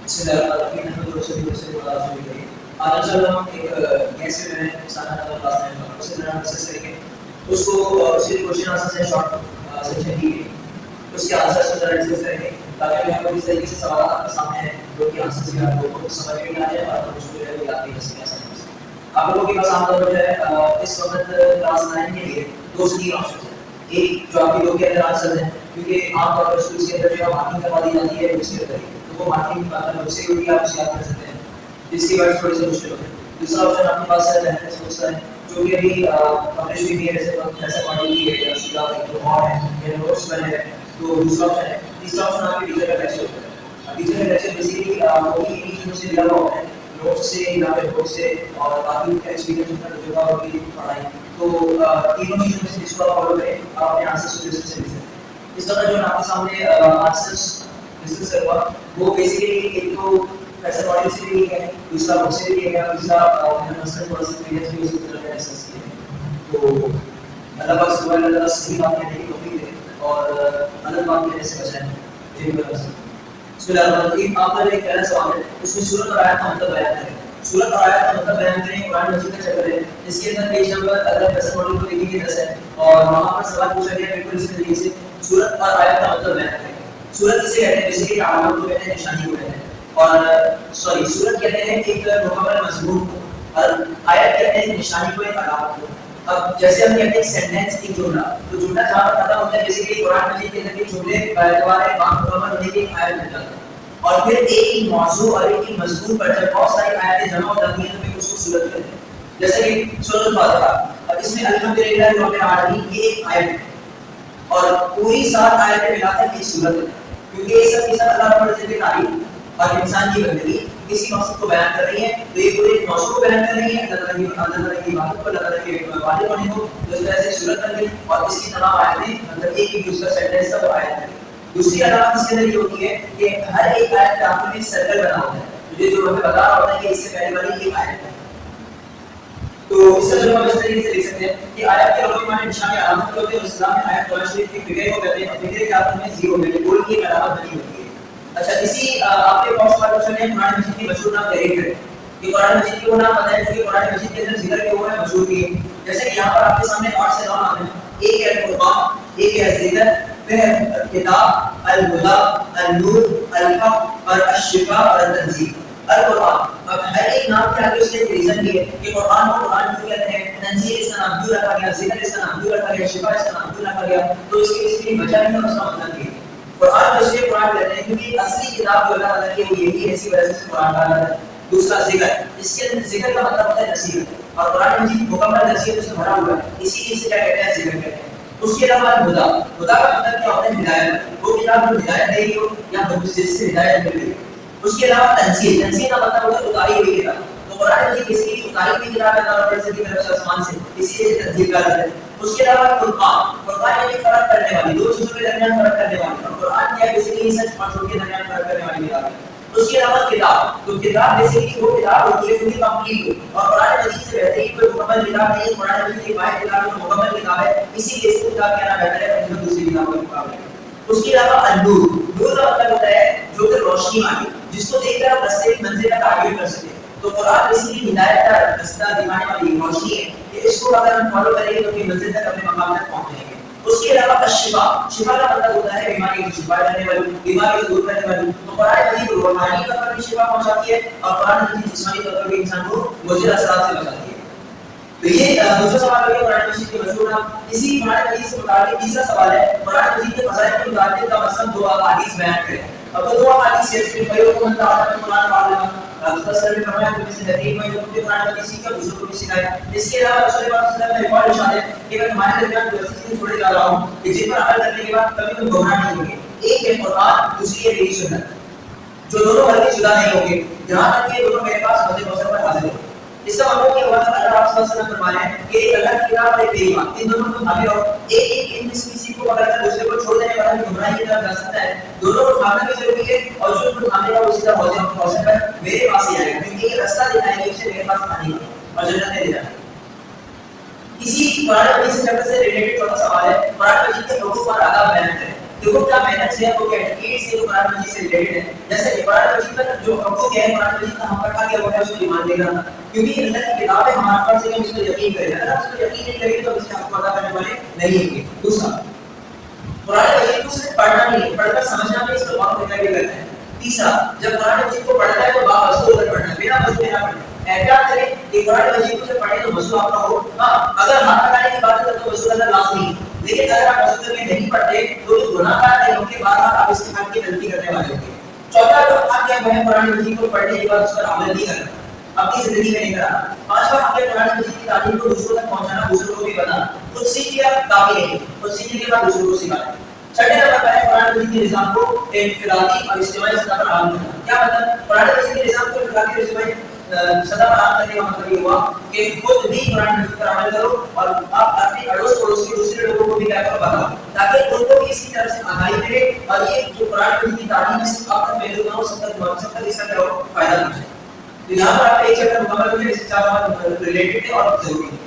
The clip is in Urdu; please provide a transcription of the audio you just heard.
بسم اللہ الرحمن الرحیم الحمد للہ والصلاۃ والسلام علی رسول اللہ۔ آج انشاءاللہ ہم ایک گیس میں سارا نظر کلاس میں اس کے دوران ڈسکس کریں گے اس کو اسی کوشچن آنسر سے شارٹ سیکشن دی گئی اس کے آنسر سے ذرا ڈسکس کریں گے تاکہ ہمیں اس طریقے سے سوالات آپ کے سامنے ہیں جو کہ آنسر سے آپ کو سمجھ میں آ جائے اور اس کو یاد بھی کر سکیں آسانی سے۔ آپ لوگوں کے پاس عام طور پر جو ہے اس وقت کلاس 9 کے لیے 2 سے 3 آپشن ہیں۔ ایک جو آپ کے 2 کے اندر آنسر ہیں کیونکہ عام طور پر اسکول کے اندر جو مارکنگ کروا دی جاتی ہے اس کے اندر وہ مارکنگ مطلب سے ہوتی ہے آپ اسے یاد کر سکتے ہیں جس کی وجہ تھوڑی سی مشکل ہوتی ہے۔ دوسرا آپشن آپ کے پاس ہے ریفرنس بکس کا ہے جو کہ ابھی پبلش ہوئی بھی ہے جیسے پروفیسر ماڈل کی ہے یا اس کا ایک جو اور ہے یا نوٹس بنے ہیں تو دوسرا آپشن ہے۔ تیسرا آپشن آپ کے ٹیچر کا لیکچر ہوتا ہے۔ ٹیچر کا لیکچر بیسیکلی وہی ایک چیزوں سے ملا ہوا ہوتا ہے نوٹس سے یا پھر بک سے اور باقی ایکسپیرینس کا تجربہ اور کی پڑھائی تو تینوں چیزوں میں سے جس کو آپ فالو کریں آپ اپنے آنسر سے لکھ سکتے ہیں۔ اس طرح جو آپ کے سامنے آنسرس ڈسکس کروا وہ بیسیکلی ایک تو پروفیسر ماڈل سے بھی ہے دوسرا بک سے بھی ہے دوسرا مسئلہ تھوڑا سا ایکسپیرینس بھی اس طرح کا ڈسکس کیا ہے تو اللہ پاک سبحانہ اللہ صحیح بات کہنے کی توفیق دے اور غلط بات کہنے سے بچائے جی بسم اللہ الرحمن الرحیم۔ آپ کا ایک پہلا سوال ہے اس میں سورت اور آیت کا مطلب بیان کریں۔ سورت اور آیت کا مطلب بیان کریں قرآن مجید کا چیپٹر ہے اس کے اندر پیج نمبر اگر پروفیسر ماڈل کو دیکھیں گے 10 ہے اور وہاں پر سوال پوچھا گیا بالکل اسی طریقے سے سورت اور آیت کا مطلب بیان کریں۔ سورت کسے کہتے ہیں بیسیکلی علامت کو کہتے ہیں نشانی کو کہتے ہیں اور سوری سورت کہتے ہیں ایک مکمل مضمون کو اور آیت کہتے ہیں نشانی کو ایک علامت کو۔ اب جیسے ہم کہتے ہیں سینٹینس ایک جملہ تو جملہ جہاں پر ختم ہوتا ہے بیسیکلی قرآن مجید کے اندر کے جملے باعتبار بات مکمل ہونے کی ایک آیت بن جاتا ہے اور پھر ایک موضوع اور ایک مضمون پر جب بہت ساری آیتیں جمع ہو جاتی ہیں تو پھر اس کو سورت کہتے ہیں۔ جیسے کہ سورۃ الفاتحہ اور اس میں الحمدللہ رب العالمین یہ ایک آیت ہے اور پوری 7 آیتیں ملا کر ایک سورت ہے کیونکہ یہ سب کی سب اللہ رب العزت کی تعریف اور انسان کی بندگی کسی مقصد کو بیان کر رہی ہے تو یہ پورے ایک موضوع کو بیان کر رہی ہے اللہ تعالیٰ کی باتوں کو اللہ تعالیٰ کے وعدے ہونے کو جس طرح سے سورت بن گئی اور اس کی تمام آیتیں مطلب ایک ایک دوسرا سینٹینس ہے وہ آیت ہے۔ دوسری علامت اس کے اندر یہ ہوتی ہے کہ ہر ایک آیت کا آخر میں ایک سرکل بنا ہوتا ہے مجھے جو ہمیں بتا رہا ہوتا ہے کہ اس سے پہلے والی ایک آیت ہے تو اس سے جو ہم اس طریقے سے لکھ سکتے ہیں کہ آیت کے لغوی معنی نشان یا علامت ہوتے ہیں اسلام میں آیت قرآن شریف کی فکر کو کہتے ہیں فکر کے آخر میں زیرو میں گول کی ایک علامت بنی ہوتی ہے۔ اچھا اسی آپ کے پاس سوال پوچھا گیا قرآن مجید کی مشہور نام تحریر ہے کہ قرآن مجید کی وہ نام پتہ ہے کہ قرآن مجید کے اندر ذکر کیا ہوا ہے مشہور بھی ہے جیسے کہ یہاں پر آپ کے سامنے 8 سے 9 نام ہیں ایک ہے فرقان ایک ہے ذکر پھر ہے کتاب الہدی النور الحق اور الشفاء اور التنزیل القرآن۔ اب ہر ایک نام کے آگے اس کے ریزن بھی ہے کہ قرآن کو قرآن کیوں کہتے ہیں تنزیل اس کا نام کیوں رکھا گیا ذکر اس کا نام کیوں رکھا گیا شفاء اس کا نام کیوں رکھا گیا تو اس کی وجہ ہے اور اس کا مطلب بھی ہے۔ قرآن کو اس لیے قرآن کہتے ہیں کیونکہ اصلی کتاب جو اللہ تعالیٰ کی وہ یہی ہے اسی وجہ سے قرآن کہا جاتا ہے۔ دوسرا ذکر اس کے اندر ذکر کا مطلب ہوتا ہے نصیحت اور قرآن مجید مکمل نصیحت سے بھرا ہوا ہے اسی لیے اسے کیا کہتے ہیں ذکر کہتے ہیں۔ اس کے علاوہ خدا خدا کا مطلب کیا ہوتا ہے ہدایت وہ کتاب جو ہدایت دے گی ہو یا جس سے ہدایت مل گئی۔ اس کے علاوہ تنزیل تنزیل کا مطلب ہوتا ہے اتاری ہوئی کتاب تو قرآن مجید اس کی اتاری ہوئی کتاب ہے اللہ رب العزت کی طرف سے آسمان سے اسی لیے تنزیل کہا جاتا ہے۔ اس کے علاوہ فرقان فرقان یعنی فرق کرنے والی 2 چیزوں کے درمیان فرق کرنے والی اور قرآن کیا ہے بیسیکلی سچ اور جھوٹ کے درمیان فرق کرنے والی کتاب ہے۔ اس کے علاوہ کتاب تو کتاب بیسیکلی وہ کتاب ہوتی ہے جو کہ کمپلیٹ ہو اور قرآن مجید سے بہترین کوئی مکمل کتاب نہیں ہے۔ قرآن مجید ایک واحد کتاب ہے جو مکمل کتاب ہے اسی لیے اس کو کتاب کہنا بہتر ہے اپنی دوسری کتابوں کے مقابلے۔ اس کے علاوہ النور نور کا مطلب ہوتا ہے جو کہ روشنی والی جس کو دیکھ کر آپ راستے کی منزل تک آگے کر سکیں تو قرآن بیسیکلی ہدایت کا رستہ دکھانے والی روشنی ہے کہ اس کو اگر ہم فالو کریں گے تو اپنی منزل تک اپنے مقام تک پہنچ جائیں گے۔ اس کے علاوہ شفا شفا کا مطلب ہوتا ہے بیماری کو شفا دینے والی بیماری کو دور کرنے والی تو قرآن مجید روحانی طور پر بھی شفا پہنچاتی ہے اور قرآن مجید جسمانی طور پر بھی انسان کو مضر اثرات سے بچاتی ہے۔ تو یہ دوسرا سوال ہے قرآن مجید کے مشہور نام اسی قرآن مجید سے متعلق تیسرا سوال ہے قرآن مجید کے فضائل کے متعلق کا مطلب 2 احادیث بیان کریں۔ اب 2 احادیث سے فیو من تعالی قرآن معلوم مختصر میں فرمایا کہ سے حدیث میں جو قرآن مجید سیکھا دوسروں کو بھی سکھائے۔ اس کے علاوہ رسول اللہ صلی اللہ علیہ وسلم نے ایک اور ارشاد ہے کہ میں تمہارے درمیان جو چیزیں چھوڑے جا رہا ہوں کہ جن پر عمل کرنے کے بعد کبھی تم گمراہ نہیں ہوگے ایک ہے قرآن دوسری ہے میری سنت جو دونوں ہرگز جدا نہیں ہوں گے جہاں تک کہ دونوں میرے پاس وقت موسم پر حاضر ہوں۔ اس کا مطلب یہ ہوا تھا اللہ آپ صلی اللہ علیہ وسلم فرمایا ہے کہ اللہ کی کتاب اور میری بات ان دونوں کو حاضر ہو ایک ایک ان میں سے کسی کو پکڑ کر دوسرے کو چھوڑ دینے والا بھی گمراہی کی طرف جا سکتا ہے۔ دونوں کو تھامنا بھی ضروری ہے اور جو کو تھامنے کا وہ سیدھا موسم پر میرے پاس ہی آئے گا کیونکہ یہ راستہ دکھائے گا اسے میرے پاس آنے کا اور جنت میں لے جانا ہے۔ اسی قرآن مجید سے چیپٹر سے ریلیٹڈ چھوٹا سوال ہے قرآن مجید کے حقوق اور آداب بیان کریں۔ دیکھو کیا محنت سے وہ کینڈیڈیٹ سے جو قرآن مجید سے ریلیٹڈ ہے. جیسے قرآن مجید پر جو ہم کو کیا ہے قرآن مجید کا ہم پر کیا ہوا ہے اس کو ایمان لے کر کیونکہ اللہ کی کتاب ہے ہمارے پاس ہے اس پر یقین کریں. اگر آپ اس پر یقین نہیں کریں گے تو اس سے آپ کو ادا کرنے والے نہیں ہوں گے. دوسرا قرآن مجید کو صرف پڑھنا نہیں پڑھ کر سمجھنا بھی اس پر غور فکر بھی کرنا ہے. تیسرا جب قرآن مجید کو پڑھنا ہے تو باوضو ہو کر پڑھنا ہے بنا وضو نہ پڑھنا. احتیاط کریں کہ قرآن مجید کو جب پڑھیں تو وضو آپ کا ہو. ہاں اگر ہاتھ لگانے کی بات ہے تو وضو کرنا لازمی ہے لیکن اگر آپ وضو کر کے نہیں پڑھتے تو گناہ گار نہیں ہوں گے بار بار آپ استعمال کی غلطی کرنے والے ہوں گے. چوتھا جو آپ کیا ہے قرآن مجید کو پڑھنے کے بعد اس پر عمل نہیں کرنا اپنی زندگی میں نہیں کرنا. پانچواں آپ کے قرآن مجید کی تعلیم کو دوسروں تک پہنچانا دوسروں کو بھی بتانا. خود سیکھ لیا کافی نہیں خود سیکھنے کے بعد دوسروں کو سکھانا. چھٹے نمبر پر ہے قرآن مجید کے نظام کو انفرادی اور اجتماعی سطح پر عام کرنا. کیا مطلب قرآن مجید کے نظام کو انفرادی اور اجتماعی سطح پر عام کرنے کا مطلب یہ ہوا کہ خود بھی قرآن مجید پر عمل کرو اور آپ اپنے اڑوس پڑوس کے دوسرے لوگوں کو بھی کیا کرو بتاؤ تاکہ ان کو بھی اسی طرح سے آگاہی ملے اور یہ جو قرآن مجید کی تعلیم ہے صرف آپ تک محدود نہ ہو سب تک اس کا فائدہ مل جائے. تو یہاں پر آپ ایک چیپٹر مکمل ہو گیا اس سے چار ریلیٹڈ ہے اور ضروری ہے.